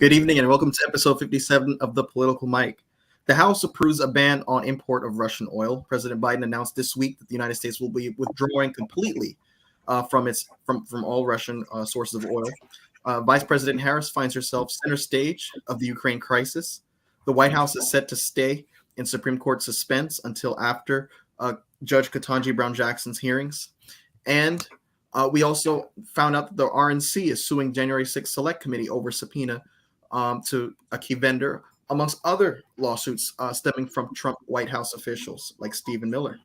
Good evening and welcome to episode 57 of The Political Mic. The House approves a ban on import of Russian oil. President Biden announced this week that the United States will be withdrawing completely from all Russian sources of oil. Vice President Harris finds herself center stage of the Ukraine crisis. The White House is set to stay in Supreme Court suspense until after Judge Ketanji Brown Jackson's hearings. And we also found out that the RNC is suing January 6th Select Committee over subpoena to a key vendor, amongst other lawsuits stemming from Trump White House officials like Stephen Miller.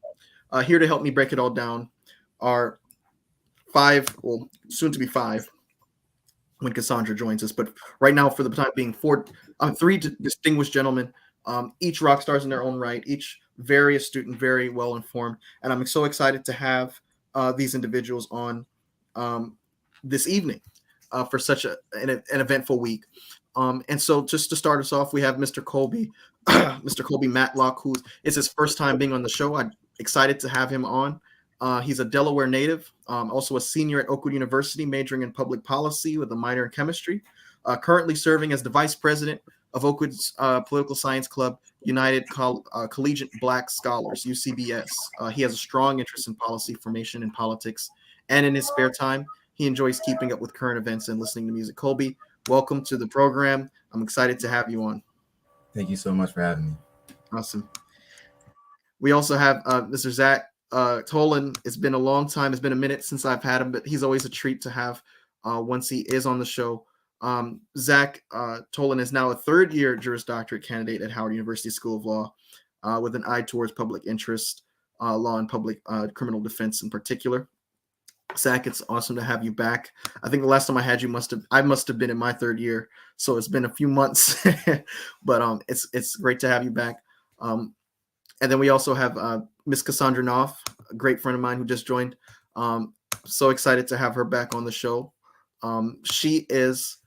Here to help me break it all down are soon to be five when Cassandra joins us. But right now, for the time being, three distinguished gentlemen, each rock stars in their own right, each very astute and very well informed. And I'm so excited to have these individuals on this evening for such an eventful week. And so just to start us off, we have Mr. Colby, Mr. Colby Matlock, who is his first time being on the show. I'm excited to have him on. He's a Delaware native, also a senior at Oakwood University, majoring in public policy with a minor in chemistry, currently serving as the vice president of Oakwood's political science club, United Collegiate Black Scholars, UCBS. He has a strong interest in policy formation and politics, and in his spare time, he enjoys keeping up with current events and listening to music. Colby, welcome to the program. I'm excited to have you on. Thank you so much for having me. Awesome. We also have Mr. Zach Tolan. It's been a long time. It's been a minute since I've had him, but he's always a treat to have once he is on the show. Zach Tolan is now a third-year Juris Doctorate candidate at Howard University School of Law with an eye towards public interest, law and public criminal defense in particular. Zach, it's awesome to have you back. I think the last time I had you I must have been in my third year, so it's been a few months, but it's great to have you back. And then we also have Miss Cassandra Knopf, a great friend of mine who just joined. So excited to have her back on the show. She is.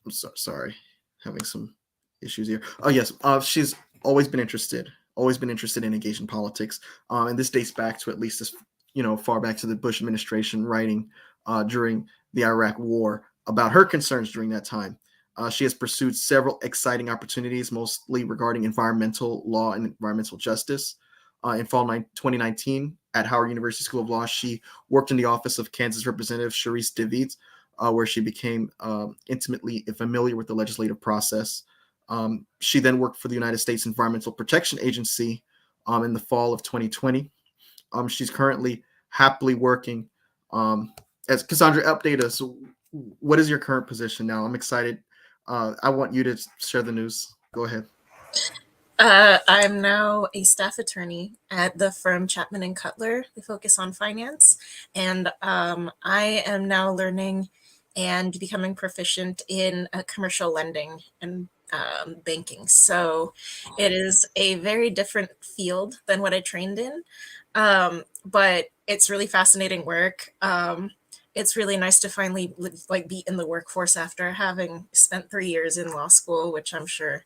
I'm sorry, having some issues here. Oh yes, she's always been interested in engaging politics, and this dates back to at least this. Far back to the Bush administration, writing during the Iraq War about her concerns during that time. She has pursued several exciting opportunities, mostly regarding environmental law and environmental justice. In fall 2019, at Howard University School of Law, she worked in the office of Kansas Representative Sharice Davids, where she became intimately familiar with the legislative process. She then worked for the United States Environmental Protection Agency in the fall of 2020. She's currently happily working. As Cassandra, update us. What is your current position now? I'm excited. I want you to share the news. Go ahead. I'm now a staff attorney at the firm Chapman and Cutler. They focus on finance, and I am now learning and becoming proficient in commercial lending and banking. So it is a very different field than what I trained in. But it's really fascinating work. It's really nice to finally be in the workforce after having spent 3 years in law school, which I'm sure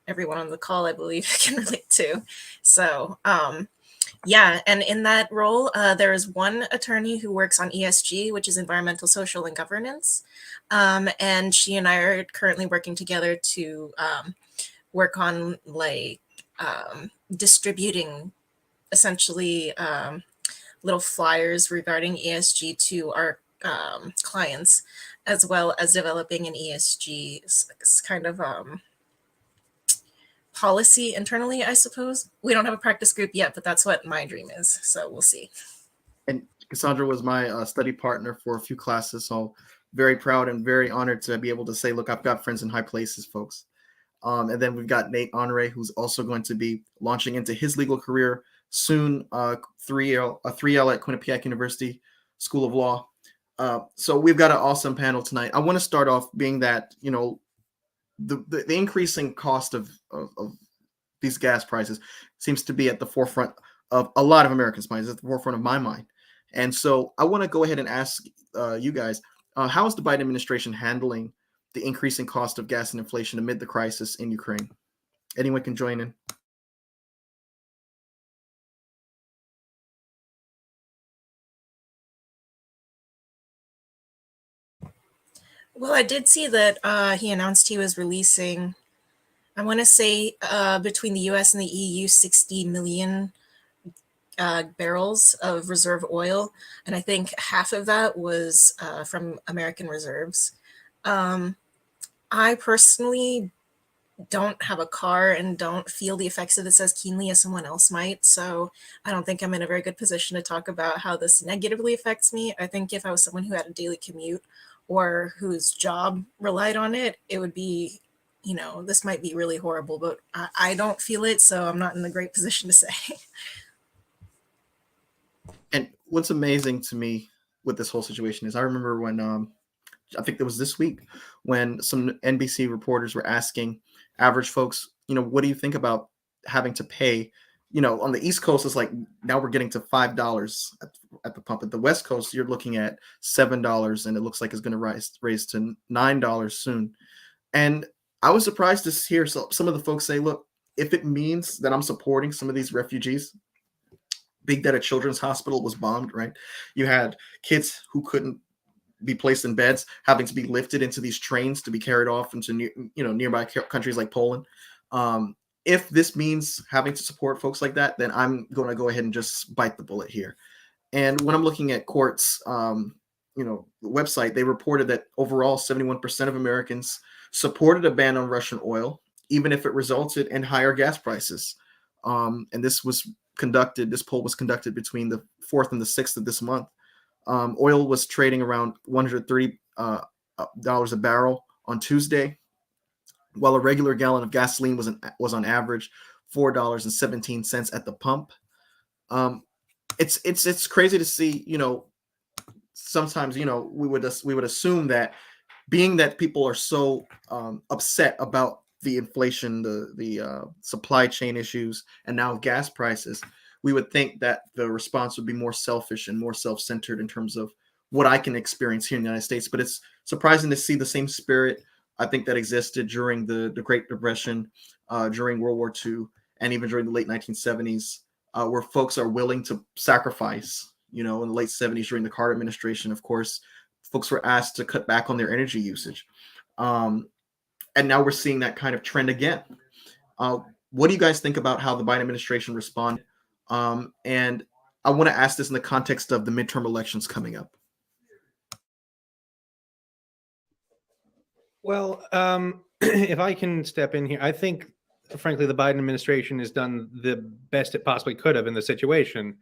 everyone on the call, I believe, can relate to. So yeah, and in that role, there is one attorney who works on ESG, which is environmental, social, and governance. And she and I are currently working together to work on distributing essentially little flyers regarding ESG to our clients, as well as developing an ESG kind of policy internally, I suppose. We don't have a practice group yet, but that's what my dream is. So we'll see. And Cassandra was my study partner for a few classes. So very proud and very honored to be able to say, look, I've got friends in high places, folks. And then we've got Nate Honore, who's also going to be launching into his legal career soon, 3L at Quinnipiac University School of Law. So we've got an awesome panel tonight. I want to start off being that, the increasing cost of these gas prices seems to be at the forefront of a lot of Americans' minds, at the forefront of my mind. And so I want to go ahead and ask you guys, how is the Biden administration handling the increasing cost of gas and inflation amid the crisis in Ukraine? Anyone can join in. Well, I did see that he announced he was releasing, I want to say, between the US and the EU, 60 million barrels of reserve oil. And I think half of that was from American reserves. Um, I personally don't have a car and don't feel the effects of this as keenly as someone else might. So I don't think I'm in a very good position to talk about how this negatively affects me. I think if I was someone who had a daily commute or whose job relied on it, it would be, this might be really horrible, but I don't feel it. So I'm not in a great position to say. And what's amazing to me with this whole situation is I remember when I think it was this week when some NBC reporters were asking average folks, what do you think about having to pay? On the East Coast, it's like now we're getting to $5 at the pump. At the West Coast, you're looking at $7, and it looks like it's going to raise to $9 soon. And I was surprised to hear some of the folks say, look, if it means that I'm supporting some of these refugees, Big Data Children's Hospital was bombed, right? You had kids who couldn't be placed in beds, having to be lifted into these trains to be carried off into nearby countries like Poland. If this means having to support folks like that, then I'm going to go ahead and just bite the bullet here. And when I'm looking at courts, website, they reported that overall 71% of Americans supported a ban on Russian oil, even if it resulted in higher gas prices. And this poll was conducted between the 4th and the 6th of this month. Oil was trading around $130 a barrel on Tuesday, while a regular gallon of gasoline was on average $4.17 at the pump. It's crazy to see. Sometimes we would assume that, being that people are so upset about the inflation, the supply chain issues, and now gas prices, we would think that the response would be more selfish and more self-centered in terms of what I can experience here in the United States. But it's surprising to see the same spirit, I think, that existed during the Great Depression, during World War II, and even during the late 1970s, where folks are willing to sacrifice. In the late 70s, during the Carter administration, of course, folks were asked to cut back on their energy usage. And now we're seeing that kind of trend again. What do you guys think about how the Biden administration responded? And I want to ask this in the context of the midterm elections coming up. Well, if I can step in here, I think, frankly, the Biden administration has done the best it possibly could have in the situation.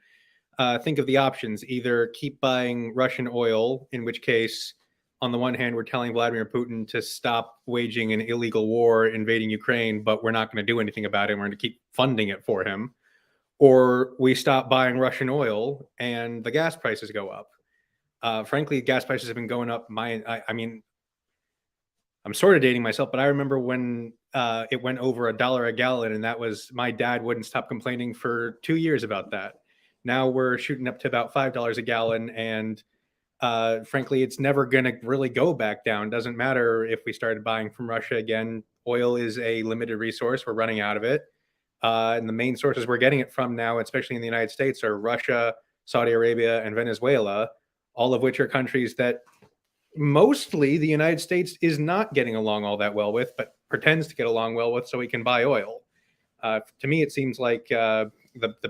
Think of the options: either keep buying Russian oil, in which case, on the one hand, we're telling Vladimir Putin to stop waging an illegal war invading Ukraine, but we're not going to do anything about it. We're going to keep funding it for him. Or we stop buying Russian oil and the gas prices go up. Frankly, gas prices have been going up. I mean, I'm sort of dating myself, but I remember when it went over $1 a gallon, and that was, my dad wouldn't stop complaining for 2 years about that. Now we're shooting up to about $5 a gallon, and frankly, it's never going to really go back down. Doesn't matter if we started buying from Russia again. Oil is a limited resource. We're running out of it. And the main sources we're getting it from now, especially in the United States, are Russia, Saudi Arabia, and Venezuela, all of which are countries that mostly the United States is not getting along all that well with, but pretends to get along well with so we can buy oil. To me, it seems like the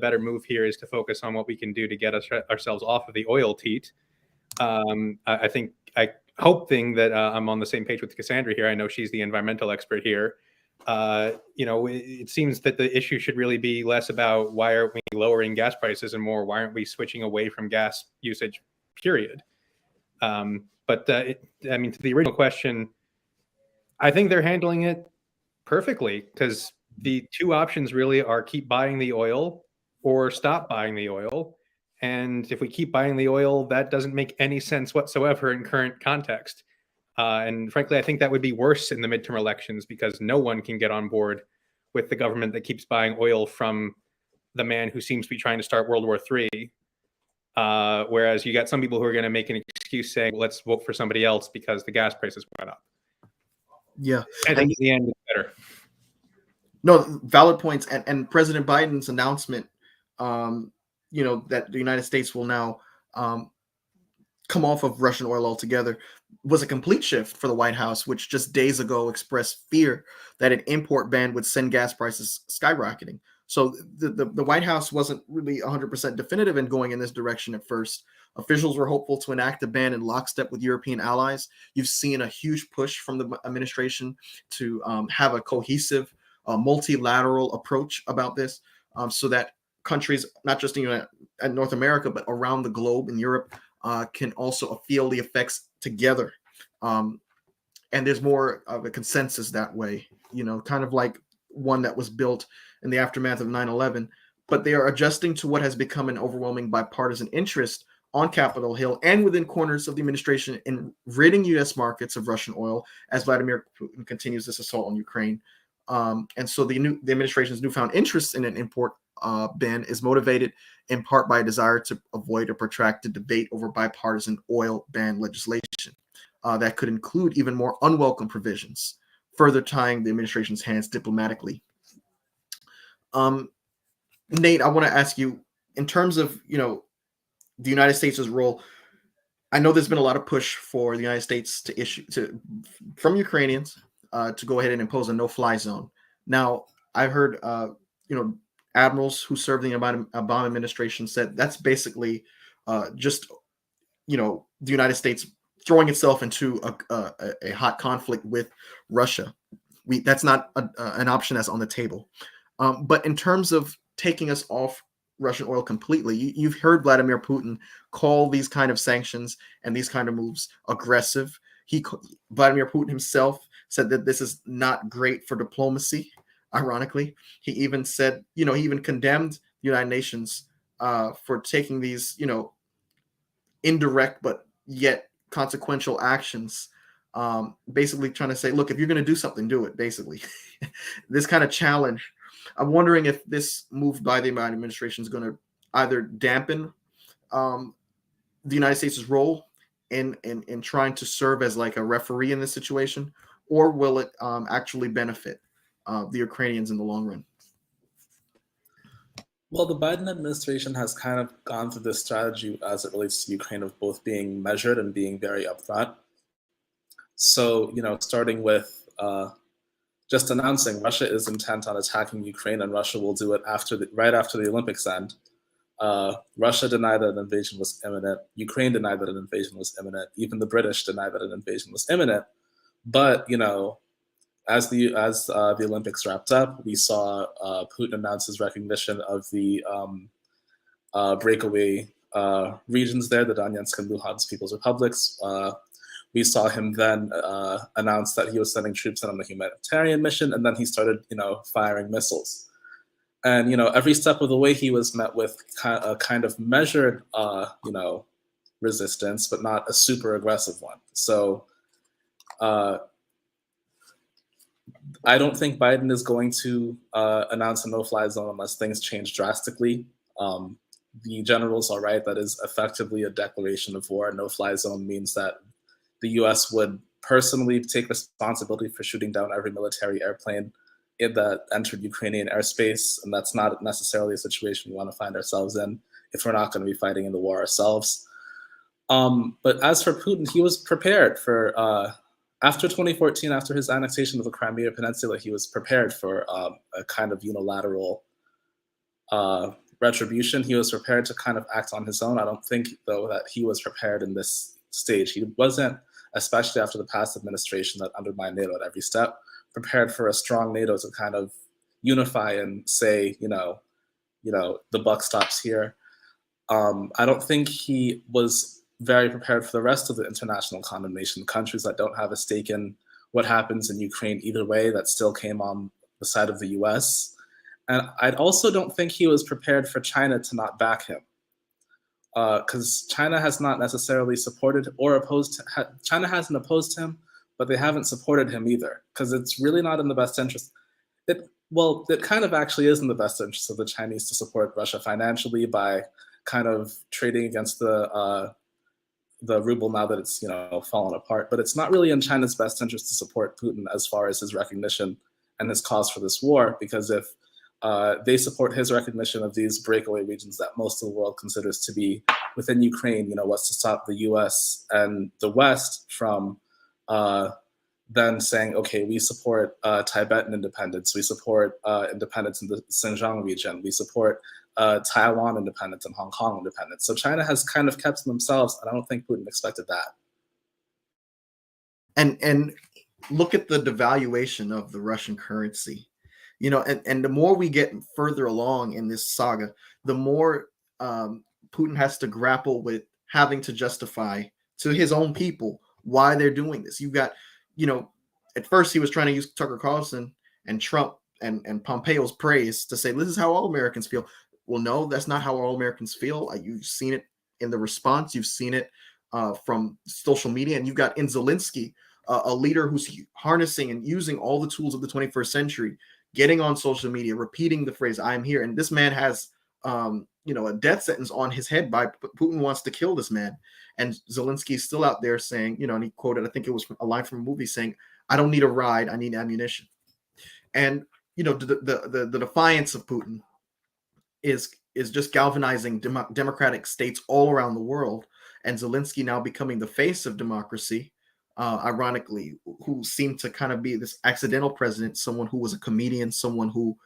better move here is to focus on what we can do to get ourselves off of the oil teat. I hoping that I'm on the same page with Cassandra here. I know she's the environmental expert here. It seems that the issue should really be less about why aren't we lowering gas prices and more why aren't we switching away from gas usage, period. But to the original question, I think they're handling it perfectly, because the two options really are keep buying the oil or stop buying the oil. And if we keep buying the oil, that doesn't make any sense whatsoever in current context. And frankly, I think that would be worse in the midterm elections, because no one can get on board with the government that keeps buying oil from the man who seems to be trying to start World War III. Whereas you got some people who are going to make an excuse saying, let's vote for somebody else because the gas prices went up. Yeah. I think in the end, it's better. No, valid points. And President Biden's announcement, that the United States will now come off of Russian oil altogether. was a complete shift for the White House, which just days ago expressed fear that an import ban would send gas prices skyrocketing. So the White House wasn't really 100% definitive in going in this direction at first. Officials were hopeful to enact a ban in lockstep with European allies. You've seen a huge push from the administration to have a cohesive, multilateral approach about this, so that countries, not just in North America, but around the globe in Europe, can also feel the effects together. And there's more of a consensus that way, kind of like one that was built in the aftermath of 9/11. But they are adjusting to what has become an overwhelming bipartisan interest on Capitol Hill and within corners of the administration in ridding U.S. markets of Russian oil as Vladimir Putin continues this assault on Ukraine. And so the administration's newfound interest in an import ban is motivated in part by a desire to avoid a protracted debate over bipartisan oil ban legislation that could include even more unwelcome provisions, further tying the administration's hands diplomatically. Nate, I want to ask you, in terms of the United States' role. I know there's been a lot of push for the United States from Ukrainians to go ahead and impose a no-fly zone. Now, I've heard admirals who served in the Obama administration said that's basically just the United States throwing itself into a hot conflict with Russia. That's not an option that's on the table. But in terms of taking us off Russian oil completely, you've heard Vladimir Putin call these kind of sanctions and these kind of moves aggressive. Vladimir Putin himself said that this is not great for diplomacy. Ironically, he even said, he even condemned the United Nations for taking these, indirect but yet consequential actions. Basically trying to say, look, if you're going to do something, do it. Basically, this kind of challenge. I'm wondering if this move by the Biden administration is going to either dampen the United States' role in trying to serve as like a referee in this situation, or will it actually benefit the Ukrainians in the long run? Well, the Biden administration has kind of gone through this strategy as it relates to Ukraine of both being measured and being very upfront. So, starting with just announcing Russia is intent on attacking Ukraine, and Russia will do it right after the Olympics end. Russia denied that an invasion was imminent. Ukraine denied that an invasion was imminent. Even the British denied that an invasion was imminent. But as the Olympics wrapped up, we saw Putin announce his recognition of the breakaway regions there, the Donetsk and Luhansk People's Republics. We saw him then announce that he was sending troops in on a humanitarian mission, and then he started, firing missiles. And every step of the way, he was met with a kind of measured, resistance, but not a super aggressive one. So I don't think Biden is going to announce a no-fly zone unless things change drastically. The generals are right; that is effectively a declaration of war. A no-fly zone means that the U.S. would personally take responsibility for shooting down every military airplane that entered Ukrainian airspace, and that's not necessarily a situation we want to find ourselves in if we're not going to be fighting in the war ourselves. But as for Putin, he was prepared for, after 2014, after his annexation of the Crimea Peninsula, he was prepared for a kind of unilateral retribution. He was prepared to kind of act on his own. I don't think, though, that he was prepared in this stage. He wasn't, especially after the past administration that undermined NATO at every step, prepared for a strong NATO to kind of unify and say, the buck stops here. I don't think he was very prepared for the rest of the international condemnation, countries that don't have a stake in what happens in Ukraine either way, that still came on the side of the US. And I also don't think he was prepared for China to not back him. Because China has not necessarily supported or opposed. China hasn't opposed him, but they haven't supported him either. Because it's really not in the best interest. It kind of actually is in the best interest of the Chinese to support Russia financially by kind of trading against the ruble now that it's fallen apart. But it's not really in China's best interest to support Putin as far as his recognition and his cause for this war. Because if they support his recognition of these breakaway regions that most of the world considers to be within Ukraine. What's to stop the U.S. and the West from then saying, okay, we support Tibetan independence, we support independence in the Xinjiang region, we support Taiwan independence and Hong Kong independence. So China has kind of kept to themselves, and I don't think Putin expected that. And look at the devaluation of the Russian currency. And the more we get further along in this saga, the more Putin has to grapple with having to justify to his own people why they're doing this. You've got, at first he was trying to use Tucker Carlson and Trump and Pompeo's praise to say, this is how all Americans feel. Well, no, that's not how all Americans feel. You've seen it in the response. You've seen it from social media. And you've got in Zelensky, a leader who's harnessing and using all the tools of the 21st century, getting on social media, repeating the phrase, I'm here. And this man has, a death sentence on his head by Putin wants to kill this man. And Zelensky is still out there saying, and he quoted, I think it was a line from a movie saying, I don't need a ride, I need ammunition. And, the defiance of Putin is just galvanizing democratic states all around the world. And Zelensky now becoming the face of democracy, ironically, who seemed to kind of be this accidental president, someone who was a comedian, someone who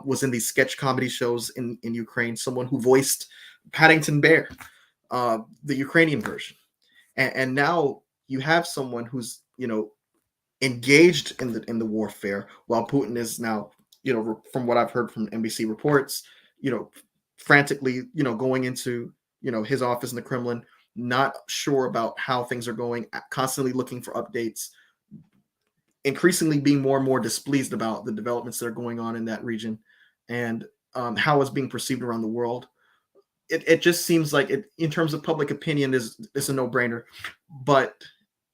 was in these sketch comedy shows in Ukraine, someone who voiced Paddington Bear, the Ukrainian version. And now you have someone who's, engaged in the warfare, while Putin is now, from what I've heard from NBC reports, frantically, going into, his office in the Kremlin, not sure about how things are going, constantly looking for updates, increasingly being more and more displeased about the developments that are going on in that region and how it's being perceived around the world. It just seems like it, in terms of public opinion, is a no-brainer. But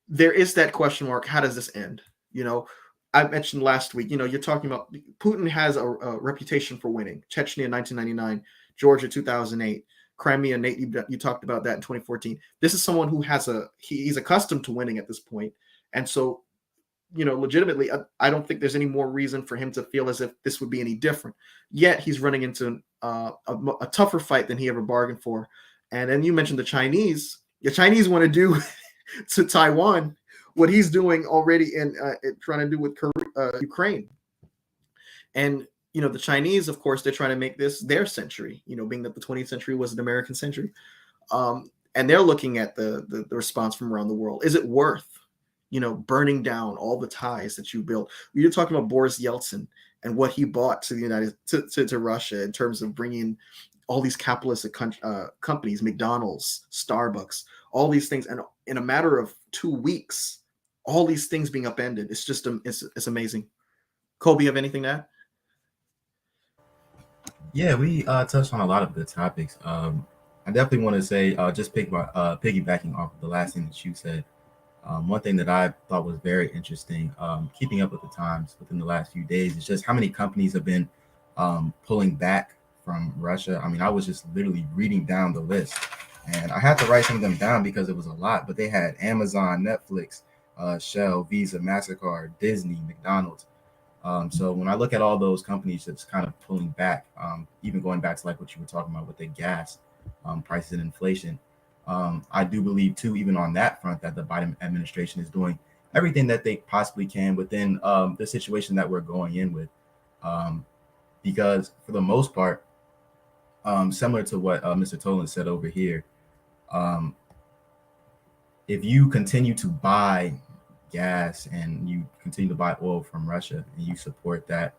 there is that question mark, how does this end? I mentioned last week, you're talking about Putin has a reputation for winning. Chechnya in 1999, Georgia 2008, Crimea, Nate, you talked about that in 2014. This is someone who he's accustomed to winning at this point. And so, legitimately, I don't think there's any more reason for him to feel as if this would be any different. Yet he's running into a tougher fight than he ever bargained for. And then you mentioned the Chinese. The Chinese want to do to Taiwan what he's doing already in trying to do with Ukraine. And, the Chinese, of course, they're trying to make this their century, being that the 20th century was an American century. And they're looking at the response from around the world. Is it worth, burning down all the ties that you built? You're talking about Boris Yeltsin and what he bought to the to Russia in terms of bringing all these capitalistic companies, McDonald's, Starbucks, all these things. And in a matter of 2 weeks, all these things being upended. It's just, it's amazing. Colby, you have anything to add? Yeah, we touched on a lot of good topics. I definitely want to say, just piggybacking off of the last thing that you said, one thing that I thought was very interesting, keeping up with the times within the last few days, is just how many companies have been pulling back from Russia. I mean, I was just literally reading down the list, and I had to write some of them down because it was a lot, but they had Amazon, Netflix, Shell, Visa, MasterCard, Disney, McDonald's. So when I look at all those companies that's kind of pulling back, even going back to like what you were talking about with the gas prices and inflation, I do believe too, even on that front, that the Biden administration is doing everything that they possibly can within the situation that we're going in with. Because for the most part, similar to what Mr. Tolan said over here, if you continue to buy gas and you continue to buy oil from Russia and you support that,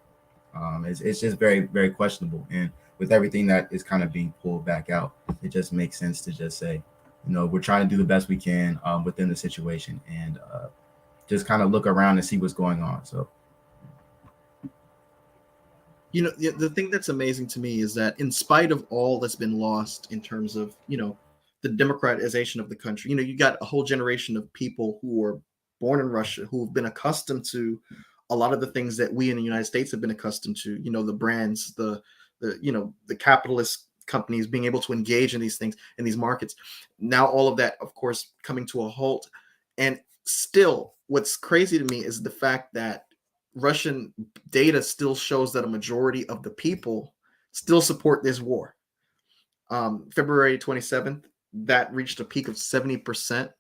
it's just very, very questionable. And with everything that is kind of being pulled back out, it just makes sense to just say, we're trying to do the best we can within the situation and just kind of look around and see what's going on. So, the thing that's amazing to me is that in spite of all that's been lost in terms of, the democratization of the country, you got a whole generation of people who were born in Russia who've been accustomed to a lot of the things that we in the United States have been accustomed to, the brands, the capitalist companies being able to engage in these things, in these markets. Now, all of that, of course, coming to a halt. And still, what's crazy to me is the fact that Russian data still shows that a majority of the people still support this war. February 27th, that reached a peak of 70%.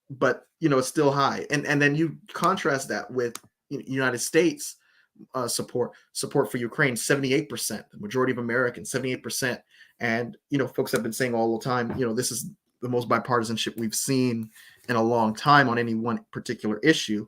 But it's still high. And then you contrast that with United States support for Ukraine, 78%, the majority of Americans, 78%. And folks have been saying all the time, this is the most bipartisanship we've seen in a long time on any one particular issue.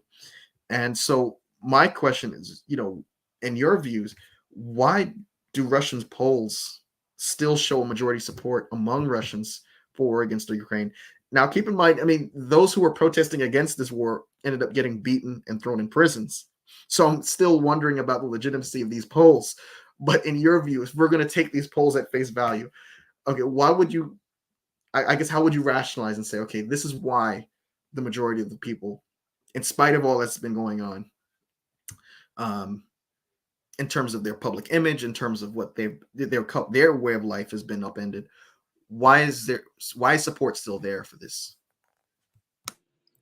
And so my question is, in your views, why do Russians polls still show a majority support among Russians for war against Ukraine? Now, keep in mind, I mean, those who were protesting against this war ended up getting beaten and thrown in prisons. So I'm still wondering about the legitimacy of these polls. But in your view, if we're going to take these polls at face value, okay, why would you, I guess, how would you rationalize and say, okay, this is why the majority of the people, in spite of all that's been going on, in terms of their public image, in terms of what their way of life has been upended, why is support still there for this?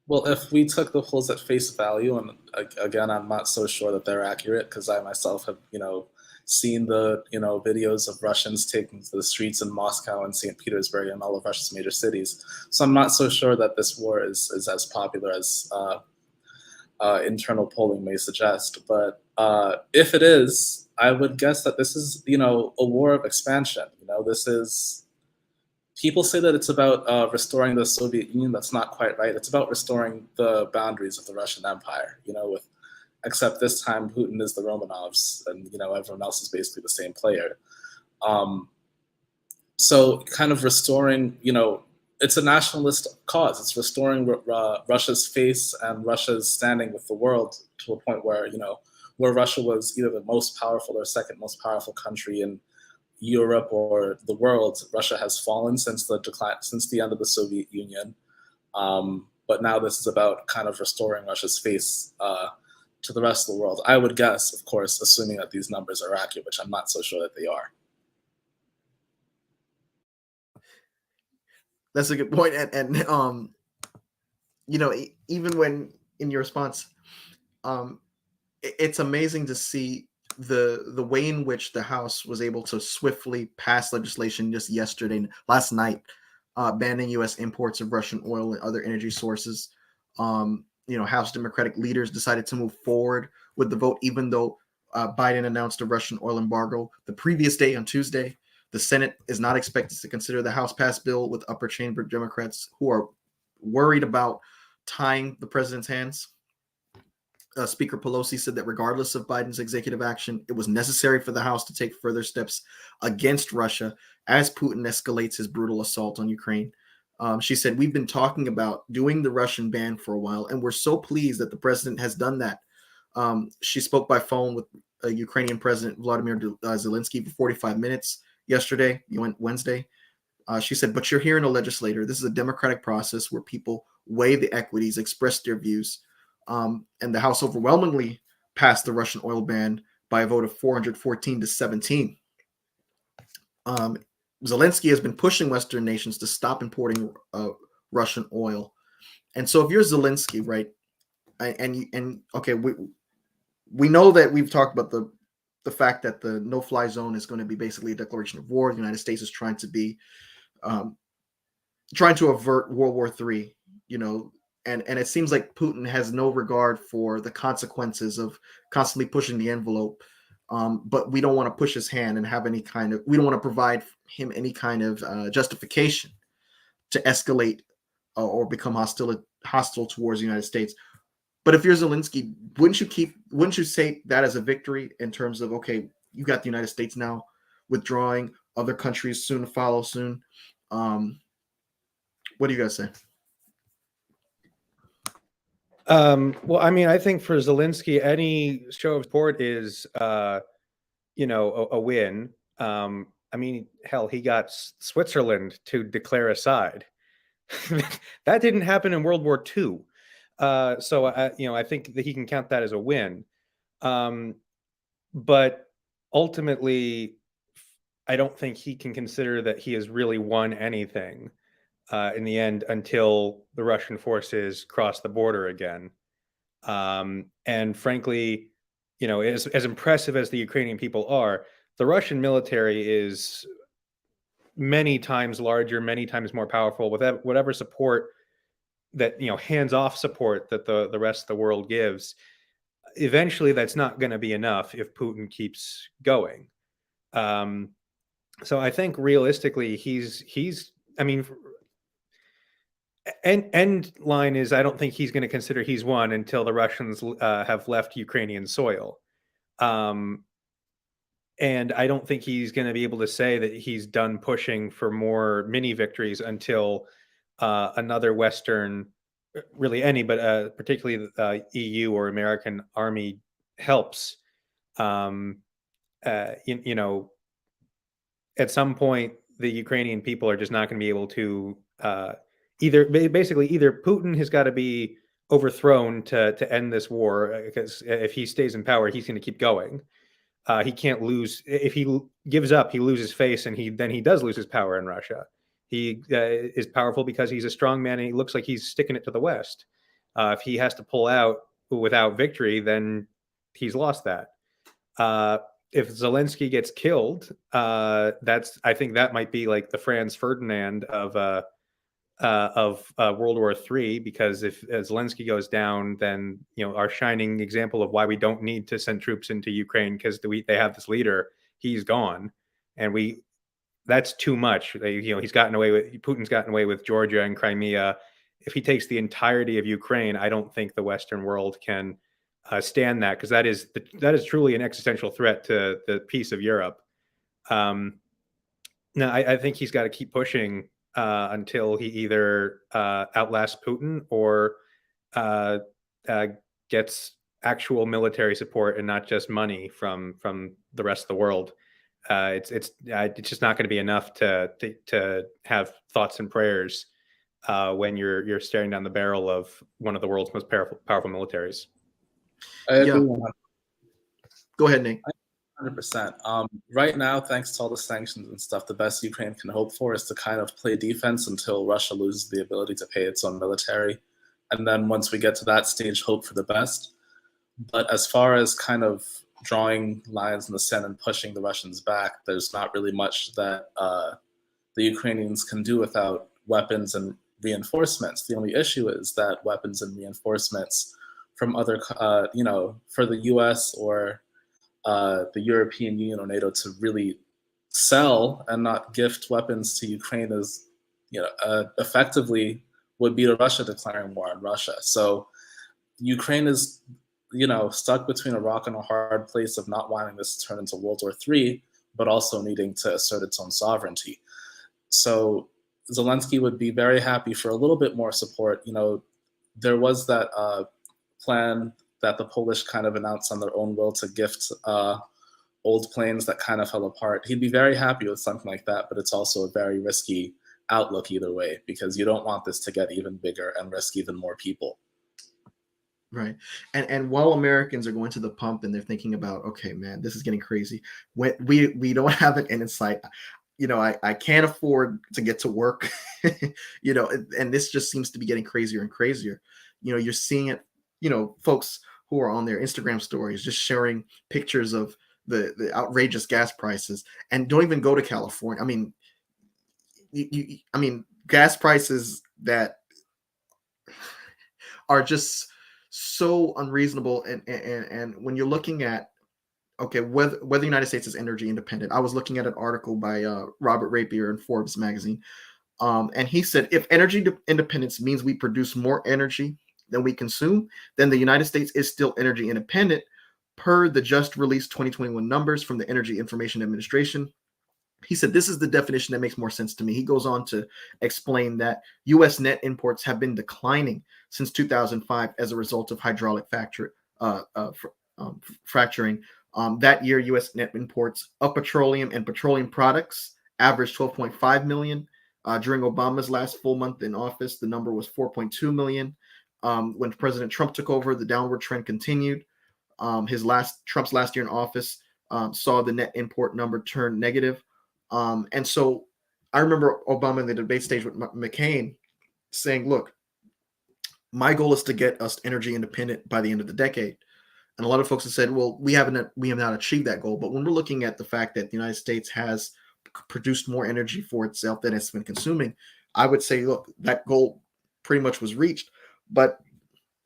Well, if we took the polls at face value, and again, I'm not so sure that they're accurate because I myself have, seen the, videos of Russians taking to the streets in Moscow and St. Petersburg and all of Russia's major cities. So I'm not so sure that this war is as popular as internal polling may suggest. But if it is, I would guess that this is, a war of expansion. This is. People say that it's about restoring the Soviet Union. That's not quite right. It's about restoring the boundaries of the Russian Empire, except this time Putin is the Romanovs and, everyone else is basically the same player. So kind of restoring, it's a nationalist cause. It's restoring Russia's face and Russia's standing with the world to a point where, where Russia was either the most powerful or second most powerful country in Europe or the world. Russia has fallen since the end of the Soviet Union. But now this is about kind of restoring Russia's face to the rest of the world. I would guess, of course, assuming that these numbers are accurate, which I'm not so sure that they are. That's a good point. And even when in your response, it's amazing to see the way in which the House was able to swiftly pass legislation just last night, banning U.S. imports of Russian oil and other energy sources. House Democratic leaders decided to move forward with the vote, even though Biden announced a Russian oil embargo the previous day on Tuesday. The Senate is not expected to consider the House passed bill, with upper chamber Democrats who are worried about tying the president's hands. Speaker Pelosi said that regardless of Biden's executive action, it was necessary for the House to take further steps against Russia as Putin escalates his brutal assault on Ukraine. She said, we've been talking about doing the Russian ban for a while, and we're so pleased that the president has done that. She spoke by phone with Ukrainian President Vladimir Zelensky for 45 minutes yesterday, Wednesday. She said, but you're hearing a legislator. This is a democratic process where people weigh the equities, express their views. And the House overwhelmingly passed the Russian oil ban by a vote of 414 to 17. Zelensky has been pushing Western nations to stop importing Russian oil. And so if you're Zelensky, right, and okay, we know that we've talked about the fact that the no-fly zone is going to be basically a declaration of war. The United States is trying to avert World War III, and it seems like Putin has no regard for the consequences of constantly pushing the envelope. But we don't want to push his hand and we don't want to provide him any kind of justification to escalate or become hostile towards the United States. But if you're Zelensky, wouldn't you say that as a victory in terms of, okay, you got the United States now withdrawing, other countries soon to follow soon? What do you guys say? Well, I mean, I think for Zelensky, any show of support is, a win. I mean, hell, he got Switzerland to declare a side. That didn't happen in World War II. So, I think that he can count that as a win. But ultimately, I don't think he can consider that he has really won anything in the end until the Russian forces cross the border again. And frankly, as impressive as the Ukrainian people are, the Russian military is many times larger, many times more powerful. With whatever support that, hands-off support that the rest of the world gives, eventually that's not going to be enough if Putin keeps going. So I think realistically, I mean, end line is I don't think he's going to consider he's won until the Russians have left Ukrainian soil. And I don't think he's going to be able to say that he's done pushing for more mini victories until another Western, really any, but particularly the EU or American army helps. At some point, the Ukrainian people are just not going to be able to either Putin has got to be overthrown to end this war, because if he stays in power, he's going to keep going. He can't lose. If he gives up, he loses face, and he does lose his power in Russia. He is powerful because he's a strong man, and he looks like he's sticking it to the West. If he has to pull out without victory, then he's lost that. If Zelensky gets killed, I think that might be like the Franz Ferdinand of World War III, because if Zelensky goes down, then our shining example of why we don't need to send troops into Ukraine, because they have this leader, he's gone, and that's too much. Putin's gotten away with Georgia and Crimea. If he takes the entirety of Ukraine, I don't think the Western world can stand that, because that is truly an existential threat to the peace of Europe. Now, I think he's got to keep pushing until he either outlasts Putin or gets actual military support and not just money from the rest of the world. It's just not going to be enough to have thoughts and prayers when you're staring down the barrel of one of the world's most powerful militaries. I agree. Go ahead, Nate. 100%. Right now, thanks to all the sanctions and stuff, the best Ukraine can hope for is to kind of play defense until Russia loses the ability to pay its own military. And then once we get to that stage, hope for the best. But as far as kind of drawing lines in the sand and pushing the Russians back, there's not really much that the Ukrainians can do without weapons and reinforcements. The only issue is that weapons and reinforcements from other, for the US or the European Union or NATO to really sell and not gift weapons to Ukraine is, effectively would be to Russia declaring war on Russia. So Ukraine is, stuck between a rock and a hard place of not wanting this to turn into World War III, but also needing to assert its own sovereignty. So Zelensky would be very happy for a little bit more support. There was that plan that the Polish kind of announced on their own will to gift old planes that kind of fell apart. He'd be very happy with something like that, but it's also a very risky outlook either way, because you don't want this to get even bigger and risk even more people. Right. And while Americans are going to the pump and they're thinking about, okay, man, this is getting crazy. When we don't have an end in sight. I can't afford to get to work, and this just seems to be getting crazier and crazier. You're seeing it, folks who are on their Instagram stories just sharing pictures of the outrageous gas prices, and don't even go to California. I mean, gas prices that are just so unreasonable. And when you're looking at, okay, whether the United States is energy independent, I was looking at an article by Robert Rapier in Forbes magazine, and he said, if energy independence means we produce more energy than we consume, then the United States is still energy independent, per the just released 2021 numbers from the Energy Information Administration. He said, this is the definition that makes more sense to me. He goes on to explain that U.S. net imports have been declining since 2005 as a result of hydraulic fracturing. That year, U.S. net imports of petroleum and petroleum products averaged 12.5 million. During Obama's last full month in office, the number was 4.2 million. When President Trump took over, the downward trend continued. Trump's last year in office saw the net import number turn negative. And so I remember Obama in the debate stage with McCain saying, look, my goal is to get us energy independent by the end of the decade. And a lot of folks have said, well, we have not achieved that goal. But when we're looking at the fact that the United States has produced more energy for itself than it's been consuming, I would say, look, that goal pretty much was reached. But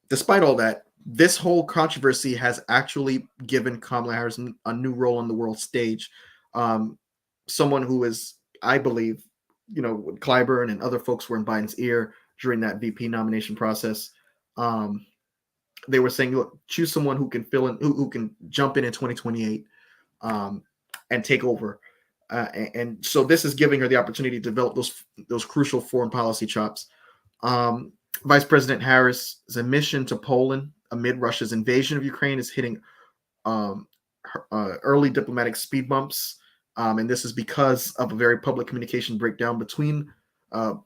despite all that, this whole controversy has actually given Kamala Harris a new role on the world stage. Someone who is, I believe, Clyburn and other folks were in Biden's ear during that VP nomination process. They were saying, look, choose someone who can fill in, who can jump in 2028 and take over. And so this is giving her the opportunity to develop those crucial foreign policy chops. Vice President Harris's admission to Poland amid Russia's invasion of Ukraine is hitting early diplomatic speed bumps. And this is because of a very public communication breakdown between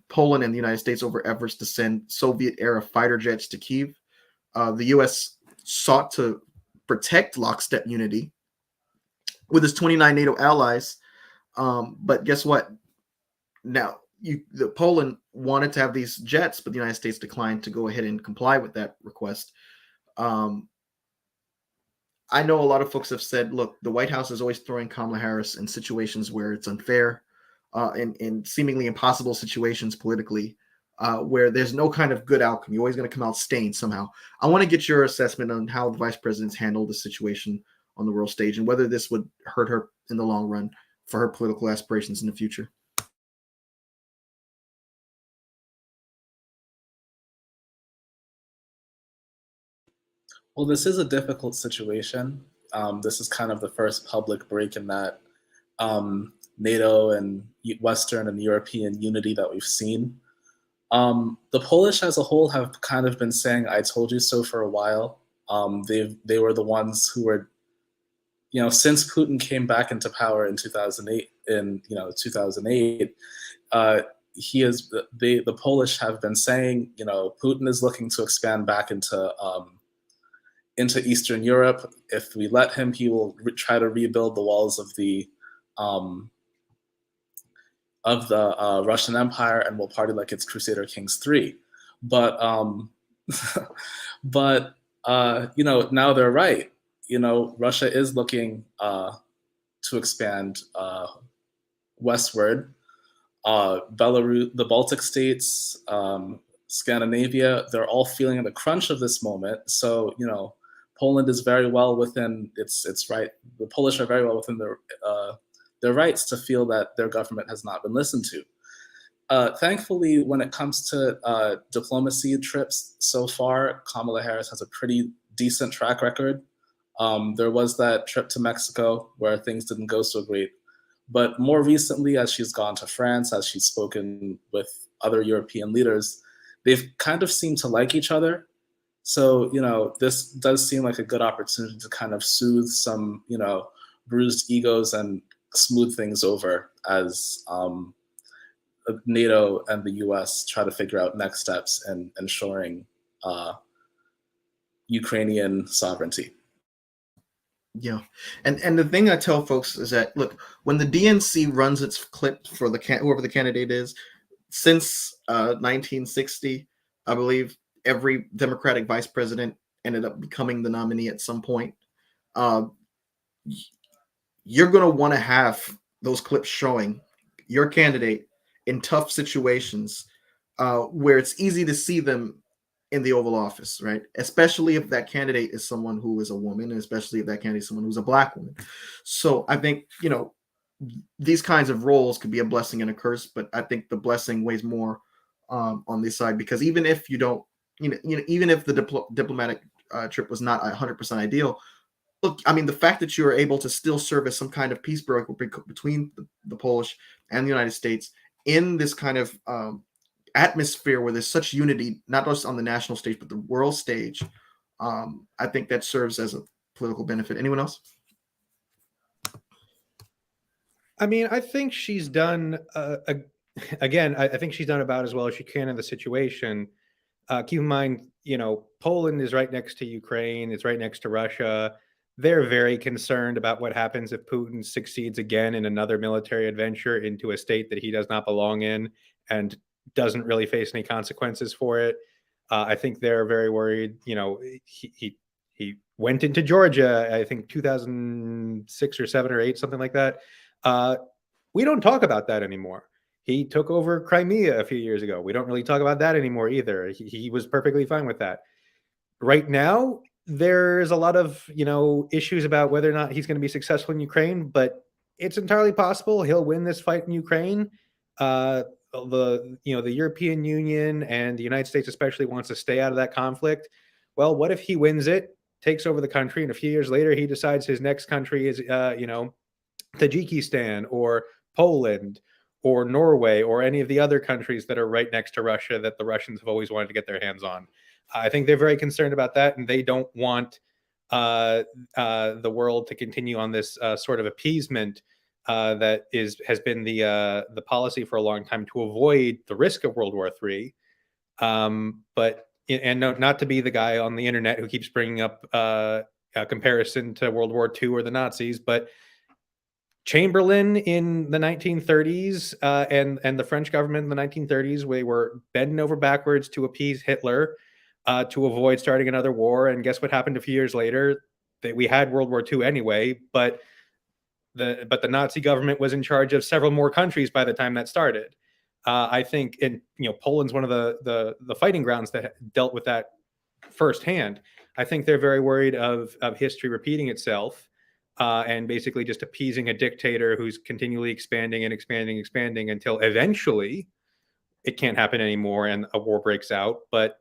Poland and the United States over efforts to send Soviet-era fighter jets to Kyiv. The U.S. sought to protect lockstep unity with its 29 NATO allies. But guess what? Now, Poland wanted to have these jets, but the United States declined to go ahead and comply with that request. I know a lot of folks have said, look, the White House is always throwing Kamala Harris in situations where it's unfair, in seemingly impossible situations politically, where there's no kind of good outcome. You're always going to come out stained somehow. I want to get your assessment on how the vice president's handled the situation on the world stage and whether this would hurt her in the long run for her political aspirations in the future. Well, this is a difficult situation. This is kind of the first public break in that NATO and Western and European unity that we've seen. The Polish as a whole have kind of been saying, I told you so for a while. They were the ones who were, since Putin came back into power in 2008, the Polish have been saying, Putin is looking to expand back into Eastern Europe. If we let him, he will try to rebuild the walls of the Russian Empire and will party like it's Crusader Kings 3. But now they're right. Russia is looking to expand westward. Belarus, the Baltic states, Scandinavia, they're all feeling the crunch of this moment. So, Poland is very well within its right. The Polish are very well within their rights to feel that their government has not been listened to. Thankfully, when it comes to diplomacy trips so far, Kamala Harris has a pretty decent track record. There was that trip to Mexico where things didn't go so great. But more recently, as she's gone to France, as she's spoken with other European leaders, they've kind of seemed to like each other. So, this does seem like a good opportunity to kind of soothe some, bruised egos and smooth things over as NATO and the US try to figure out next steps in ensuring Ukrainian sovereignty. Yeah. And the thing I tell folks is that, look, when the DNC runs its clip for whoever the candidate is, since 1960, I believe every Democratic vice president ended up becoming the nominee at some point. You're going to want to have those clips showing your candidate in tough situations where it's easy to see them in the Oval Office, right? Especially if that candidate is someone who is a woman, and especially if that candidate is someone who's a Black woman. So I think, these kinds of roles could be a blessing and a curse, but I think the blessing weighs more on this side, because even if you don't, even if the diplomatic trip was not 100% ideal, look, I mean, the fact that you are able to still serve as some kind of peace broker between the Polish and the United States in this kind of atmosphere where there's such unity, not just on the national stage, but the world stage, I think that serves as a political benefit. Anyone else? I mean, I think she's done, again, I think she's done about as well as she can in the situation. Keep in mind, Poland is right next to Ukraine. It's right next to Russia. They're very concerned about what happens if Putin succeeds again in another military adventure into a state that he does not belong in and doesn't really face any consequences for it. I think they're very worried. You know, he went into Georgia, I think 2006 or 7 or 8, something like that. We don't talk about that anymore. He took over Crimea a few years ago. We don't really talk about that anymore either. He was perfectly fine with that. Right now, there's a lot of, you know, issues about whether or not he's going to be successful in Ukraine, but it's entirely possible he'll win this fight in Ukraine. The European Union and the United States especially wants to stay out of that conflict. Well, what if he wins it, takes over the country, and a few years later he decides his next country is Tajikistan or Poland or Norway or any of the other countries that are right next to Russia that the Russians have always wanted to get their hands on. I think they're very concerned about that, and they don't want the world to continue on this sort of appeasement that has been the policy for a long time to avoid the risk of World War III. But not to be the guy on the internet who keeps bringing up a comparison to World War II or the Nazis, but Chamberlain in the 1930s and the French government in the 1930s, they were bending over backwards to appease Hitler, to avoid starting another war. And guess what happened a few years later? That we had World War II anyway, but the Nazi government was in charge of several more countries by the time that started. I think, Poland's one of the fighting grounds that dealt with that firsthand. I think they're very worried of history repeating itself, and basically just appeasing a dictator who's continually expanding and expanding until eventually it can't happen anymore and a war breaks out. But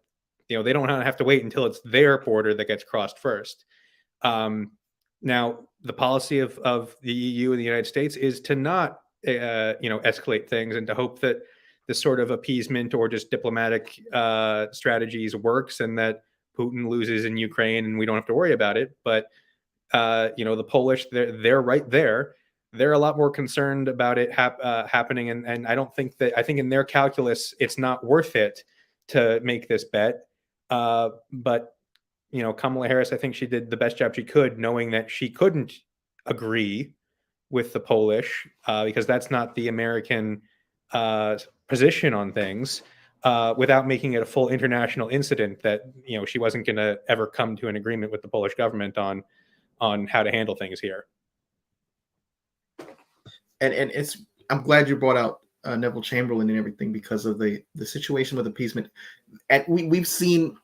they don't have to wait until it's their border that gets crossed first. Now, the policy of the EU and the United States is to not, escalate things and to hope that this sort of appeasement or just diplomatic strategies works and that Putin loses in Ukraine and we don't have to worry about it. But, the Polish, they're right there. They're a lot more concerned about it happening. And I think in their calculus, it's not worth it to make this bet. But Kamala Harris, I think she did the best job she could, knowing that she couldn't agree with the Polish because that's not the American position on things, without making it a full international incident that she wasn't going to ever come to an agreement with the Polish government on how to handle things here. And I'm glad you brought out Neville Chamberlain and everything because of the situation with appeasement. And we've seen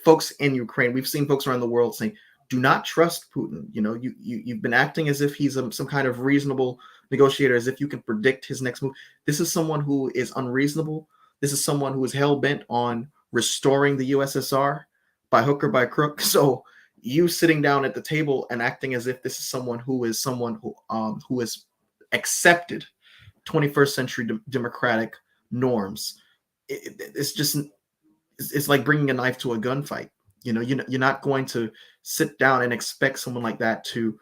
folks in Ukraine, we've seen folks around the world saying, do not trust Putin. You've been acting as if he's some kind of reasonable negotiator, as if you can predict his next move. This is someone who is unreasonable. This is someone who is hell-bent on restoring the USSR by hook or by crook. So you sitting down at the table and acting as if this is someone who is accepted 21st century democratic norms. It's like bringing a knife to a gunfight. You're not going to sit down and expect someone like that to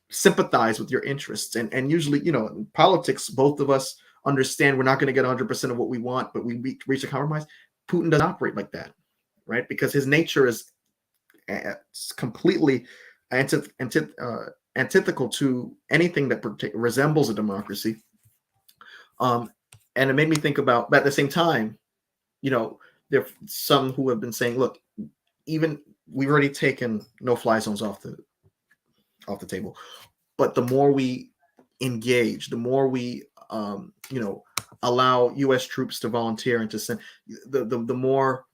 sympathize with your interests. And usually, in politics, both of us understand we're not going to get 100% of what we want, but we reach a compromise. Putin doesn't operate like that, right? Because his nature is completely antithetical to anything that resembles a democracy. And it made me think about, but at the same time, there are some who have been saying, look, even we've already taken no-fly zones off the table, but the more we engage, the more we allow U.S. troops to volunteer and to send, the more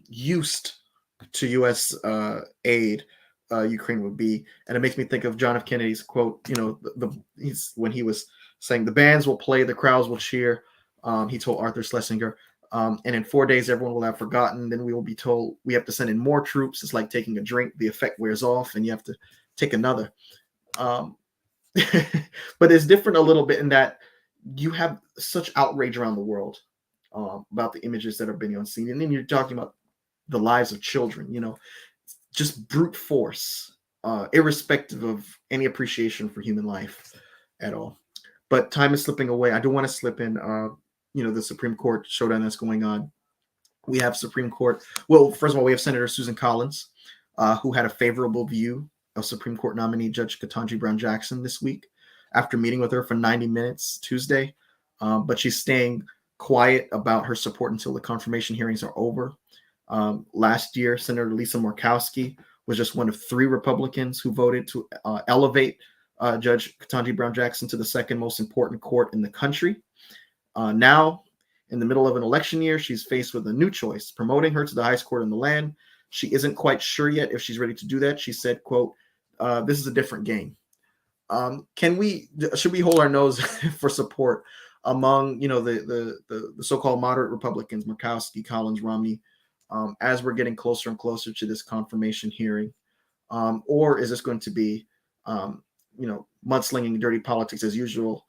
used to U.S. aid Ukraine would be. And it makes me think of John F. Kennedy's quote. When he was saying the bands will play, the crowds will cheer. He told Arthur Schlesinger. And in 4 days, everyone will have forgotten. Then we will be told we have to send in more troops. It's like taking a drink. The effect wears off and you have to take another. But it's different a little bit in that you have such outrage around the world about the images that are being seen. And then you're talking about the lives of children, just brute force, irrespective of any appreciation for human life at all. But time is slipping away. I do want to slip in the Supreme Court showdown that's going on. We have Supreme Court. Well, first of all, we have Senator Susan Collins, who had a favorable view of Supreme Court nominee Judge Ketanji Brown Jackson this week after meeting with her for 90 minutes Tuesday. But she's staying quiet about her support until the confirmation hearings are over. Last year, Senator Lisa Murkowski was just one of 3 Republicans who voted to elevate Judge Ketanji Brown Jackson to the second most important court in the country. Now, in the middle of an election year, she's faced with a new choice, promoting her to the highest court in the land. She isn't quite sure yet if she's ready to do that. She said, quote, "This is a different game." Should we hold our nose for support among, the so-called moderate Republicans, Murkowski, Collins, Romney, as we're getting closer and closer to this confirmation hearing? Or is this going to be, mudslinging dirty politics as usual,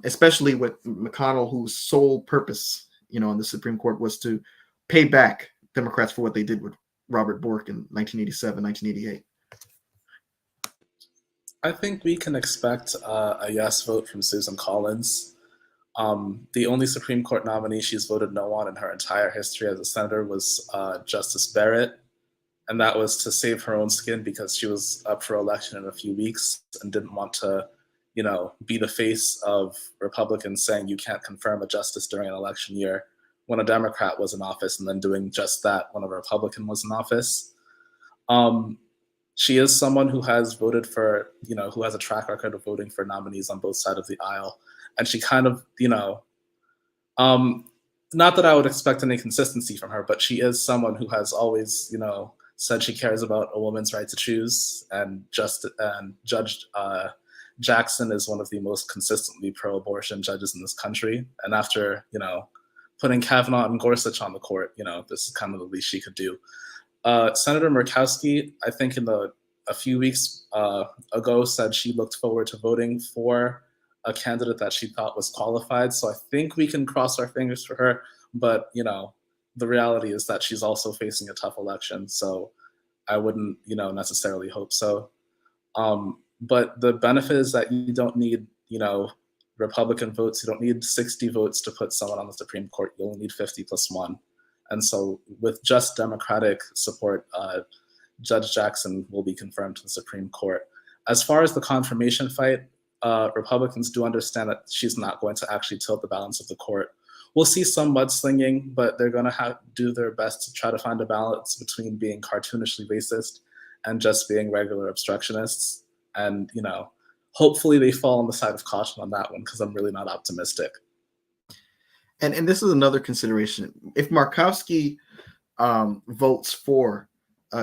especially with McConnell, whose sole purpose, in the Supreme Court was to pay back Democrats for what they did with Robert Bork in 1987, 1988? I think we can expect a yes vote from Susan Collins. The only Supreme Court nominee she's voted no on in her entire history as a senator was Justice Barrett. And that was to save her own skin because she was up for election in a few weeks and didn't want to, be the face of Republicans saying you can't confirm a justice during an election year when a Democrat was in office, and then doing just that when a Republican was in office. She is someone who has voted for, who has a track record of voting for nominees on both sides of the aisle. And she kind of, not that I would expect any consistency from her, but she is someone who has always, said she cares about a woman's right to choose, and Judge Jackson is one of the most consistently pro-abortion judges in this country. And after, putting Kavanaugh and Gorsuch on the court, this is kind of the least she could do. Senator Murkowski, I think a few weeks ago, said she looked forward to voting for a candidate that she thought was qualified. So I think we can cross our fingers for her. But, the reality is that she's also facing a tough election. So I wouldn't, necessarily hope so. But the benefit is that you don't need, Republican votes. You don't need 60 votes to put someone on the Supreme Court. You only need 50 plus 1. And so with just Democratic support, Judge Jackson will be confirmed to the Supreme Court. As far as the confirmation fight, Republicans do understand that she's not going to actually tilt the balance of the court. We'll see some mudslinging, but they're going to do their best to try to find a balance between being cartoonishly racist and just being regular obstructionists. And, hopefully they fall on the side of caution on that one, because I'm really not optimistic. And this is another consideration. If Murkowski votes for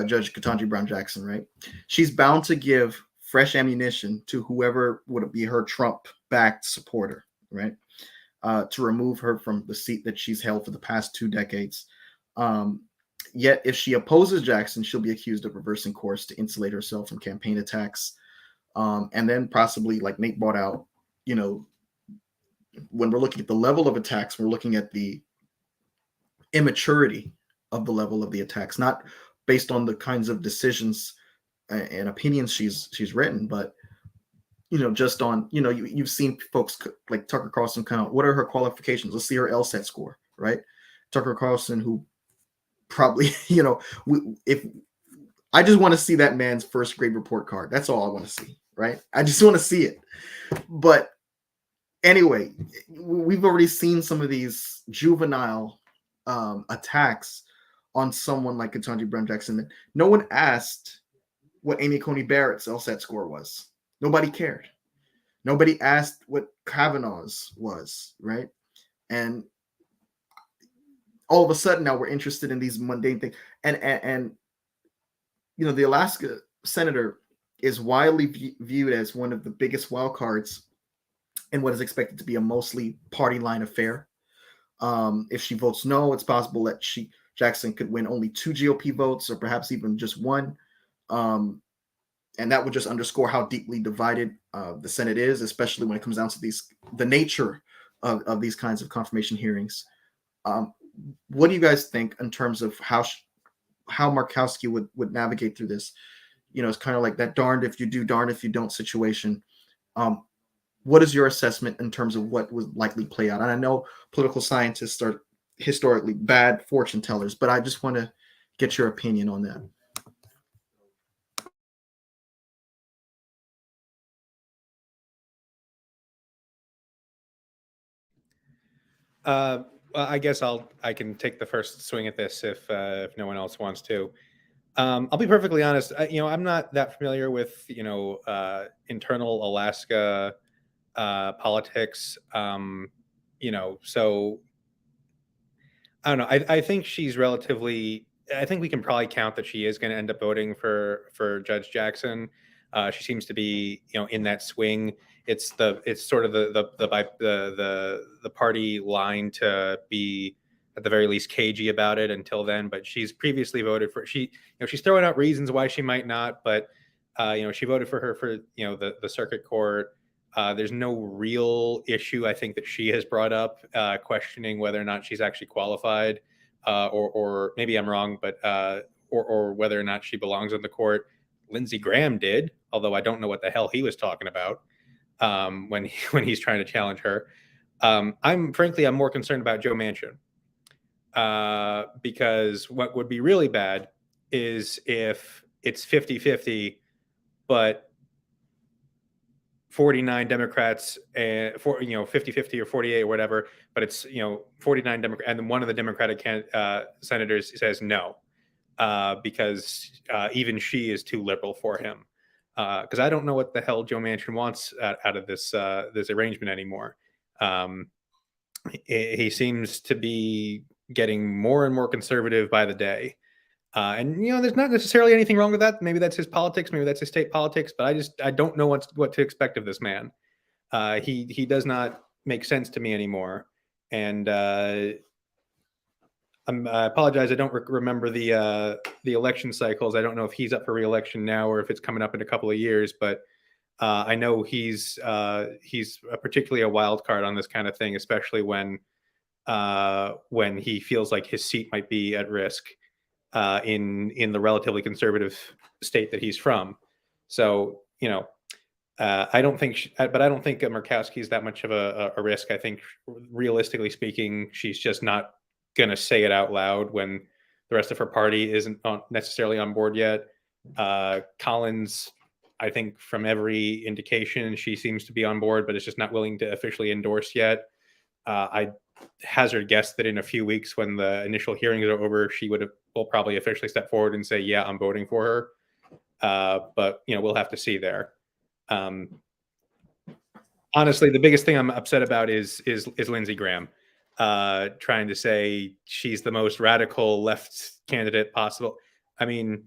Judge Ketanji Brown Jackson, right, she's bound to give fresh ammunition to whoever would be her Trump-backed supporter, right, to remove her from the seat that she's held for the past 2 decades. Yet, if she opposes Jackson, she'll be accused of reversing course to insulate herself from campaign attacks. And then possibly, like Nate brought out, when we're looking at the level of attacks, we're looking at the immaturity of the level of the attacks, not based on the kinds of decisions and opinions she's written, but just on you've seen folks like Tucker Carlson count what are her qualifications. Let's see her LSAT score, right? Tucker Carlson, who probably if I just want to see that man's first grade report card. That's all I want to see, right? I just want to see it. But anyway, we've already seen some of these juvenile attacks on someone like Ketanji Brown Jackson. No one asked what Amy Coney Barrett's LSAT score was. Nobody cared. Nobody asked what Kavanaugh's was, right? And all of a sudden now we're interested in these mundane things. And the Alaska senator is widely viewed as one of the biggest wild cards in what is expected to be a mostly party line affair. If she votes no, it's possible that Jackson could win only 2 GOP votes, or perhaps even just 1. And that would just underscore how deeply divided the Senate is, especially when it comes down to the nature of these kinds of confirmation hearings. What do you guys think in terms of how Murkowski would navigate through this? It's kind of like that darned if you do, darned if you don't situation. What is your assessment in terms of what would likely play out? And I know political scientists are historically bad fortune tellers, but I just want to get your opinion on that. I guess I can take the first swing at this if no one else wants to. I'll be perfectly honest. I'm not that familiar with internal Alaska politics. So I don't know. I think she's relatively. I think we can probably count that she is going to end up voting for Judge Jackson. She seems to be, in that swing. It's sort of the party line to be at the very least cagey about it until then. But she's previously voted for she's throwing out reasons why she might not, but she voted for her for the circuit court. There's no real issue I think that she has brought up questioning whether or not she's actually qualified, or maybe I'm wrong, but or whether or not she belongs on the court. Lindsey Graham did, although I don't know what the hell he was talking about when he's trying to challenge her. I'm more concerned about Joe Manchin because what would be really bad is if it's 50-50, but 49 Democrats and 50-50 or 48 or whatever, but it's 49 Democrats, and then one of the Democratic senators says no because even she is too liberal for him. Because I don't know what the hell Joe Manchin wants out of this arrangement anymore. He seems to be getting more and more conservative by the day. And there's not necessarily anything wrong with that. Maybe that's his politics. Maybe that's his state politics. But I don't know what to expect of this man. He does not make sense to me anymore. And I apologize. I don't remember the election cycles. I don't know if he's up for re-election now or if it's coming up in a couple of years. But I know he's particularly a wild card on this kind of thing, especially when he feels like his seat might be at risk. In the relatively conservative state that he's from. So, I don't think Murkowski is that much of a risk. I think realistically speaking, she's just not going to say it out loud when the rest of her party isn't necessarily on board yet. Collins, I think from every indication, she seems to be on board, but is just not willing to officially endorse yet. I hazard guess that in a few weeks when the initial hearings are over, she will probably officially step forward and say, yeah, I'm voting for her. But we'll have to see there. Honestly, the biggest thing I'm upset about is Lindsey Graham trying to say she's the most radical left candidate possible. I mean,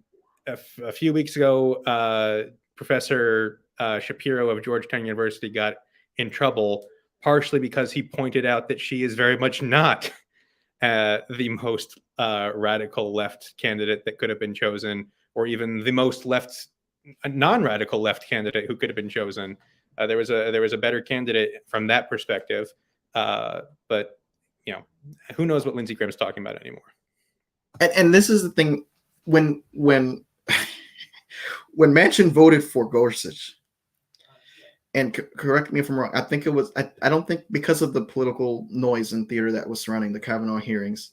a few weeks ago, Professor Shapiro of Georgetown University got in trouble partially because he pointed out that she is very much not the most radical left candidate that could have been chosen, or even the most non-radical left candidate who could have been chosen. There was a better candidate from that perspective, but who knows what Lindsey Graham's talking about anymore. And this is the thing, when Manchin voted for Gorsuch. And correct me if I'm wrong. I think it was. I don't think because of the political noise and theater that was surrounding the Kavanaugh hearings,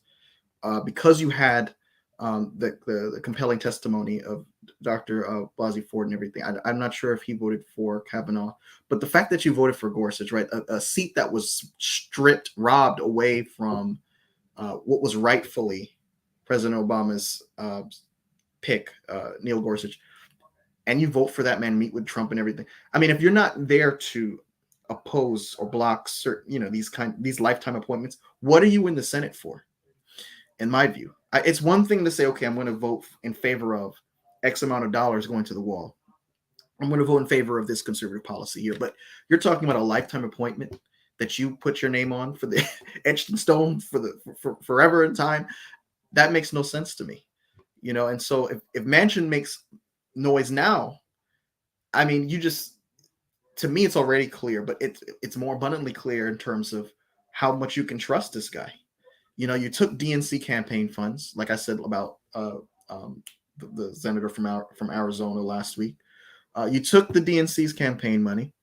because you had the compelling testimony of Dr. Blasey Ford and everything. I'm not sure if he voted for Kavanaugh, but the fact that you voted for Gorsuch, right, a seat that was robbed away from what was rightfully President Obama's pick, Neil Gorsuch. And you vote for that man, meet with Trump and everything. I mean, if you're not there to oppose or block certain, these lifetime appointments, what are you in the Senate for? In my view, it's one thing to say, okay, I'm going to vote in favor of X amount of dollars going to the wall. I'm going to vote in favor of this conservative policy here. But you're talking about a lifetime appointment that you put your name on for the etched in stone for forever in time. That makes no sense to me, And so if Manchin makes noise now, I mean, to me, it's already clear, but it's more abundantly clear in terms of how much you can trust this guy. You took DNC campaign funds, like I said about the senator from Arizona last week. You took the DNC's campaign money.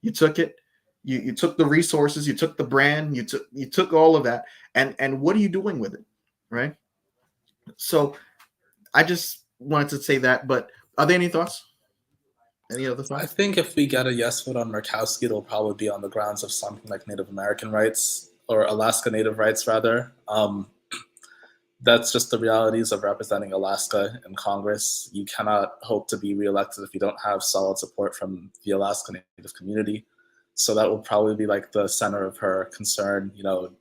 You took it. You took the resources. You took the brand. You took all of that. And what are you doing with it, right? So I just wanted to say that, but are there any thoughts? Any other thoughts? I think if we get a yes vote on Murkowski, it'll probably be on the grounds of something like Native American rights. or Alaska Native rights rather. That's just the realities of representing Alaska in Congress. You cannot hope to be reelected if you don't have solid support from the Alaska Native community. So that will probably be like the center of her concern. You know,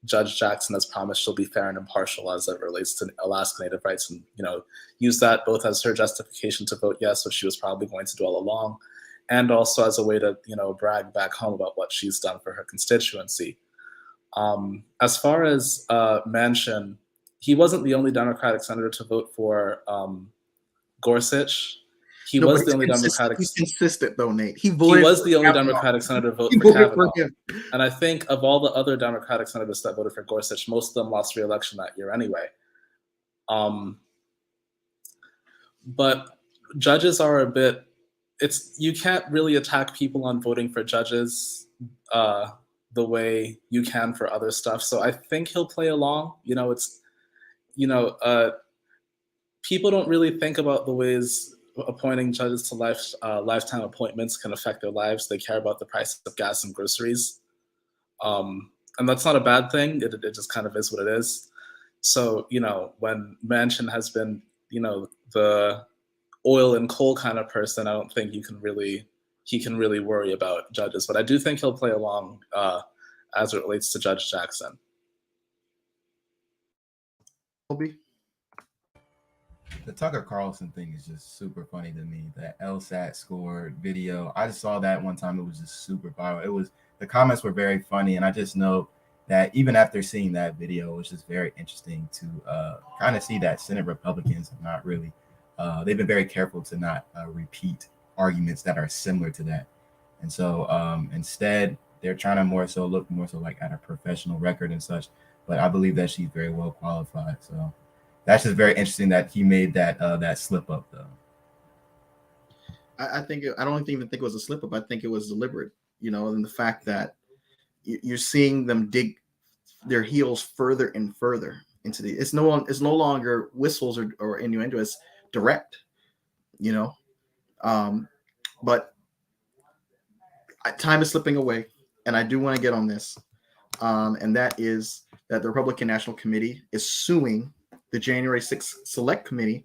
Judge Jackson has promised she'll be fair and impartial as it relates to Alaska Native rights, and, you know, use that both as her justification to vote yes, which she was probably going to do all along, and also as a way to, you know, brag back home about what she's done for her constituency. As far as Manchin, he wasn't the only Democratic senator to vote for Gorsuch. He was the only Democratic. He's consistent though, Nate. He was the only Democratic senator to vote for Kavanaugh. And I think of all the other Democratic senators that voted for Gorsuch, most of them lost re-election that year anyway. But judges are a bit. You can't really attack people on voting for judges the way you can for other stuff. So I think he'll play along. You know, people don't really think about the ways appointing judges to lifetime appointments can affect their lives. They care about the price of gas and groceries. And that's not a bad thing. It just kind of is what it is. So, you know, when Manchin has been, you know, the oil and coal kind of person, I don't think he can really worry about judges. But I do think he'll play along as it relates to Judge Jackson. Colby? The Tucker Carlson thing is just super funny to me. That LSAT scored video. I just saw that one time. It was just super viral. The comments were very funny, and I just know that even after seeing that video, it was just very interesting to kind of see that Senate Republicans have not really. They've been very careful to not repeat arguments that are similar to that, and so instead they're trying to look more so like at a professional record and such. But I believe that she's very well qualified. So that's just very interesting that he made that slip up, though. I don't even think it was a slip up. I think it was deliberate, you know, and the fact that you're seeing them dig their heels further and further into it's no longer whistles or innuendo. It's direct, you know. But time is slipping away, and I do want to get on this, and that is that the Republican National Committee is suing the January 6th Select Committee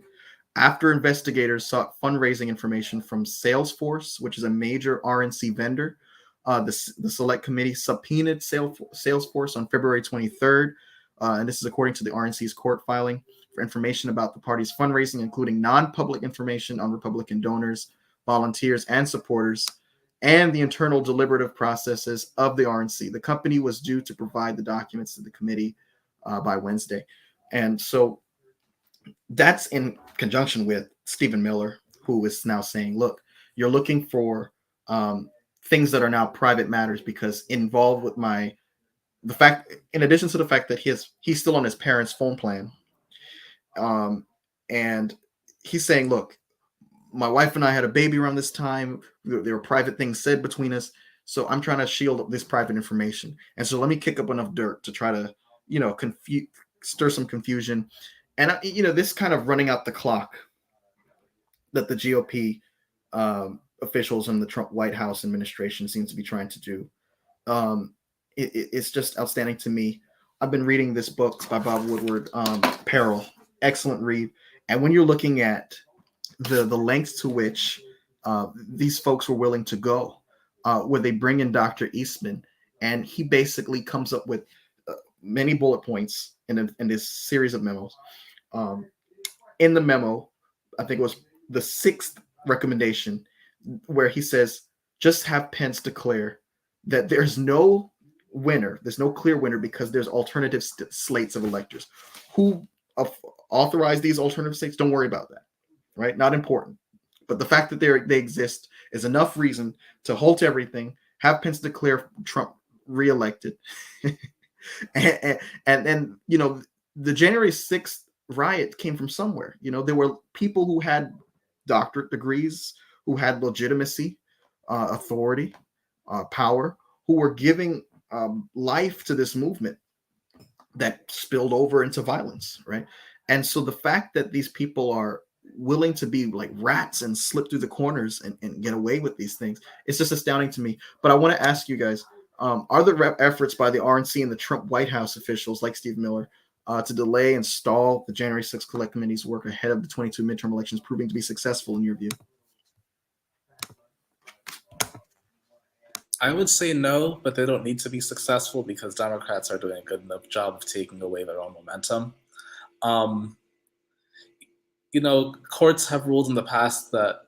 after investigators sought fundraising information from Salesforce, which is a major RNC vendor. The Select Committee subpoenaed Salesforce on February 23rd, and this is according to the RNC's court filing, for information about the party's fundraising, including non-public information on Republican donors, volunteers, and supporters, and the internal deliberative processes of the RNC. The company was due to provide the documents to the committee by Wednesday. And so that's in conjunction with Stephen Miller, who is now saying, look, you're looking for things that are now private matters because involved with the fact, in addition to the fact that he's still on his parents' phone plan. And he's saying, look, my wife and I had a baby around this time. There were private things said between us. So I'm trying to shield this private information. And so let me kick up enough dirt to try to, you know, stir some confusion. And, you know, this kind of running out the clock that the GOP officials and the Trump White House administration seems to be trying to do. It's just outstanding to me. I've been reading this book by Bob Woodward, Peril. Excellent read. And when you're looking at the lengths to which these folks were willing to go, where they bring in Dr. Eastman, and he basically comes up with many bullet points in this series of memos. In the memo, I think it was the 6th recommendation, where he says, just have Pence declare that there's no winner, there's no clear winner because there's alternative slates of electors. Who authorize these alternative states? Don't worry about that, right? Not important. But the fact that they exist is enough reason to halt everything, have Pence declare Trump reelected. and you know, the January 6th riot came from somewhere. You know, there were people who had doctorate degrees, who had legitimacy, authority, power, who were giving life to this movement that spilled over into violence, right? And so the fact that these people are willing to be like rats and slip through the corners and get away with these things, it's just astounding to me. But I want to ask you guys, Are there efforts by the RNC and the Trump White House officials like Steve Miller to delay and stall the January 6th Collect Committee's work ahead of the 22 midterm elections proving to be successful in your view? I would say no, but they don't need to be successful because Democrats are doing a good enough job of taking away their own momentum. Courts have ruled in the past that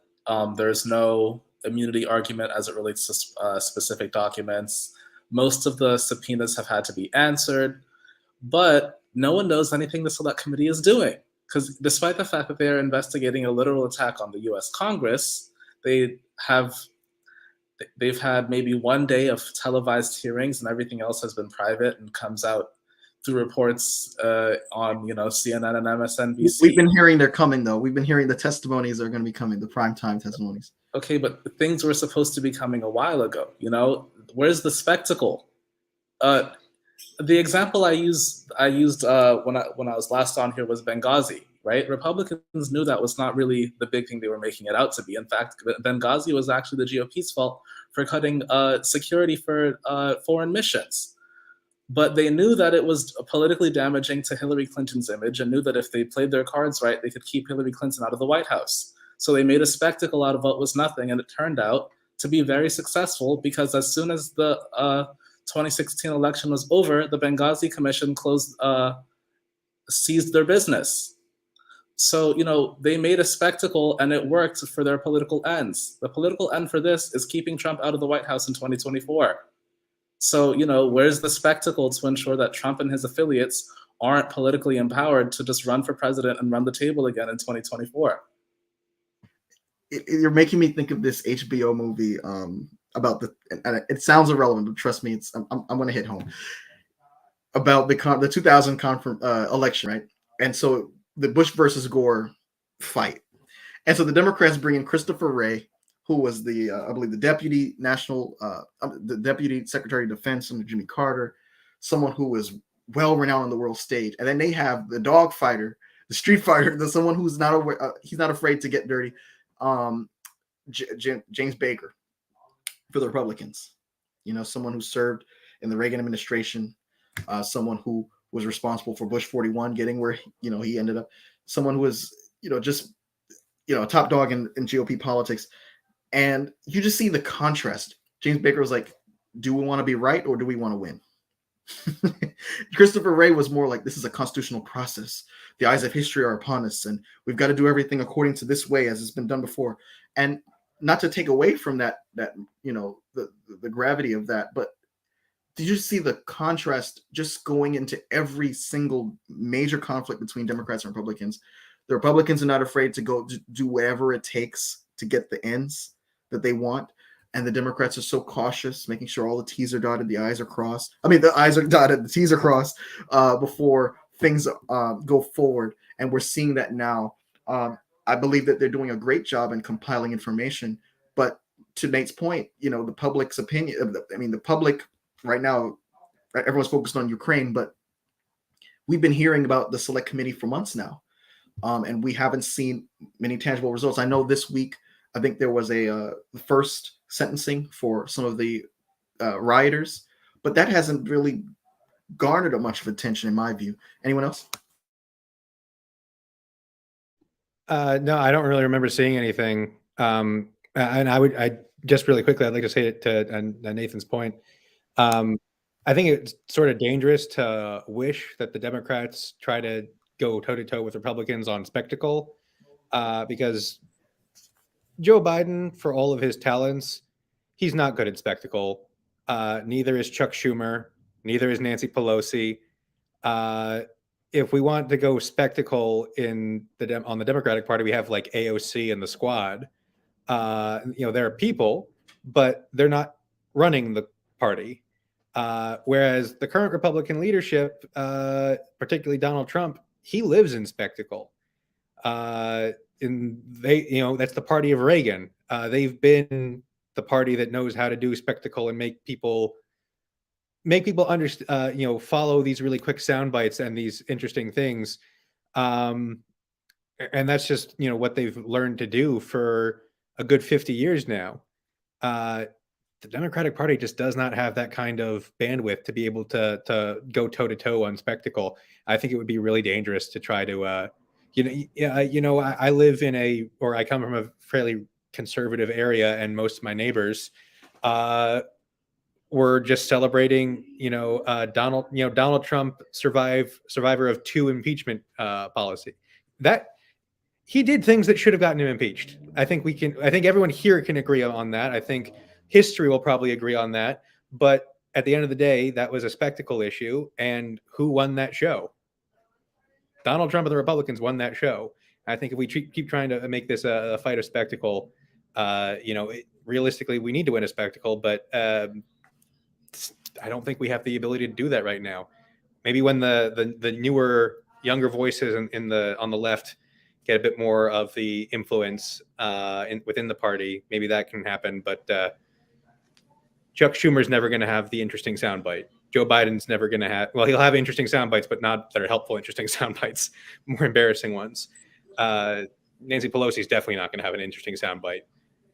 there's no immunity argument as it relates to specific documents. Most of the subpoenas have had to be answered, but no one knows anything the Select Committee is doing. Because despite the fact that they are investigating a literal attack on the US Congress, they've had maybe one day of televised hearings and everything else has been private and comes out through reports on CNN and MSNBC. We've been hearing they're coming, though. We've been hearing the testimonies are going to be coming, the primetime testimonies. Okay, but things were supposed to be coming a while ago. Where's the spectacle? The example I used when I was last on here was Benghazi, right? Republicans knew that was not really the big thing they were making it out to be. In fact, Benghazi was actually the GOP's fault for cutting security for foreign missions. But they knew that it was politically damaging to Hillary Clinton's image and knew that if they played their cards right, they could keep Hillary Clinton out of the White House. So they made a spectacle out of what was nothing, and it turned out to be very successful because as soon as the 2016 election was over, the Benghazi Commission seized their business. So, they made a spectacle and it worked for their political ends. The political end for this is keeping Trump out of the White House in 2024. So, where's the spectacle to ensure that Trump and his affiliates aren't politically empowered to just run for president and run the table again in 2024? You're making me think of this HBO movie about and it sounds irrelevant, but trust me, I'm going to hit home about the 2000 election, right? And so the Bush versus Gore fight, and so the Democrats bring in Christopher Wray, who was I believe the deputy secretary of defense under Jimmy Carter, someone who was well renowned on the world stage, and then they have the dog fighter, the street fighter, someone who's he's not afraid to get dirty. James Baker for the Republicans, someone who served in the Reagan administration, someone who was responsible for Bush 41 getting where he ended up, someone who was just a top dog in GOP politics, and you just see the contrast. James Baker was like, do we want to be right or do we want to win? Christopher Wray was more like, this is a constitutional process. The eyes of history are upon us, and we've got to do everything according to this way as it's been done before. And not to take away from that the gravity of that, but did you see the contrast just going into every single major conflict between Democrats and Republicans? The Republicans are not afraid to go do whatever it takes to get the ends that they want. And the Democrats are so cautious, making sure all the T's are dotted, the I's are crossed. I mean, the I's are dotted, the T's are crossed before things go forward. And we're seeing that now. I believe that they're doing a great job in compiling information. But to Nate's point, the public's opinion, the public right now, everyone's focused on Ukraine, but we've been hearing about the Select Committee for months now. And we haven't seen many tangible results. I know this week, I think there was a first sentencing for some of the rioters, but that hasn't really garnered much of attention in my view. Anyone else? No, I don't really remember seeing anything. And I just really quickly, I'd like to say it to Nathan's point. I think it's sort of dangerous to wish that the Democrats try to go toe-to-toe with Republicans on spectacle, because Joe Biden, for all of his talents, he's not good at spectacle. Neither is Chuck Schumer. Neither is Nancy Pelosi. If we want to go spectacle on the Democratic Party, we have like AOC and the Squad. There are people, but they're not running the party. Whereas the current Republican leadership, particularly Donald Trump, he lives in spectacle. That's the party of Reagan. They've been the party that knows how to do spectacle and make people understand, follow these really quick sound bites and these interesting things. And that's just, what they've learned to do for a good 50 years now. the Democratic Party just does not have that kind of bandwidth to be able to go toe to toe on spectacle. I think it would be really dangerous to try to, I live I come from a fairly conservative area, and most of my neighbors were just celebrating, Donald Trump survivor of 2 impeachment policy. That he did things that should have gotten him impeached. I think everyone here can agree on that. I think history will probably agree on that. But at the end of the day, that was a spectacle issue. And who won that show? Donald Trump and the Republicans won that show. I think if we keep trying to make this a fight of spectacle, realistically, we need to win a spectacle. But I don't think we have the ability to do that right now. Maybe when the newer, younger voices on the left get a bit more of the influence within the party, maybe that can happen. But Chuck Schumer's never going to have the interesting soundbite. Joe Biden's never going to have, well, he'll have interesting sound bites, but not that are helpful, interesting sound bites, more embarrassing ones. Nancy Pelosi's definitely not going to have an interesting sound bite.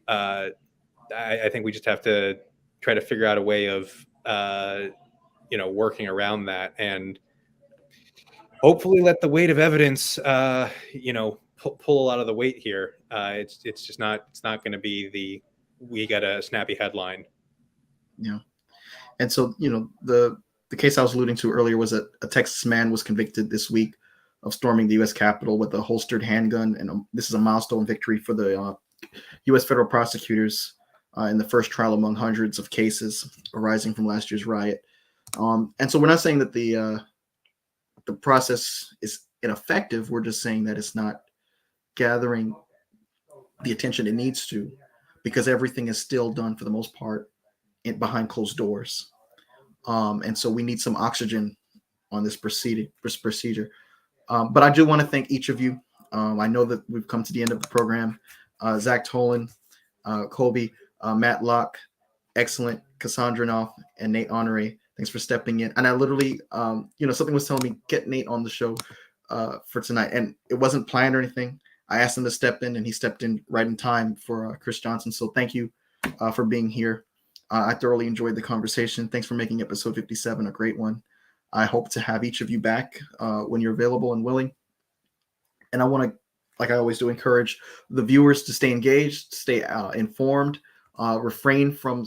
I think we just have to try to figure out a way of, working around that, and hopefully let the weight of evidence, pull a lot of the weight here. It's not going to be we got a snappy headline. Yeah. And so, the case I was alluding to earlier was that a Texas man was convicted this week of storming the U.S. Capitol with a holstered handgun. And this is a milestone victory for the U.S. federal prosecutors in the first trial among hundreds of cases arising from last year's riot. And so we're not saying that the process is ineffective. We're just saying that it's not gathering the attention it needs to, because everything is still done for the most part behind closed doors. And so we need some oxygen on this procedure. But I do want to thank each of you. I know that we've come to the end of the program. Zach Tolan, Colby Matlock, excellent, Cassandra Knopf, and Nate Honore. Thanks for stepping in. And I literally, something was telling me, get Nate on the show for tonight. And it wasn't planned or anything. I asked him to step in, and he stepped in right in time for Chris Johnson. So thank you for being here. I thoroughly enjoyed the conversation. Thanks for making episode 57 a great one. I hope to have each of you back when you're available and willing. And I want to, like I always do, encourage the viewers to stay engaged, stay informed, refrain from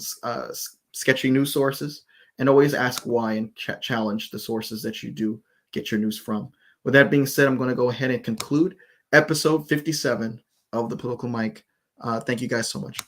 sketchy news sources, and always ask why and challenge the sources that you do get your news from. With that being said, I'm going to go ahead and conclude episode 57 of the Political Mic. Thank you guys so much.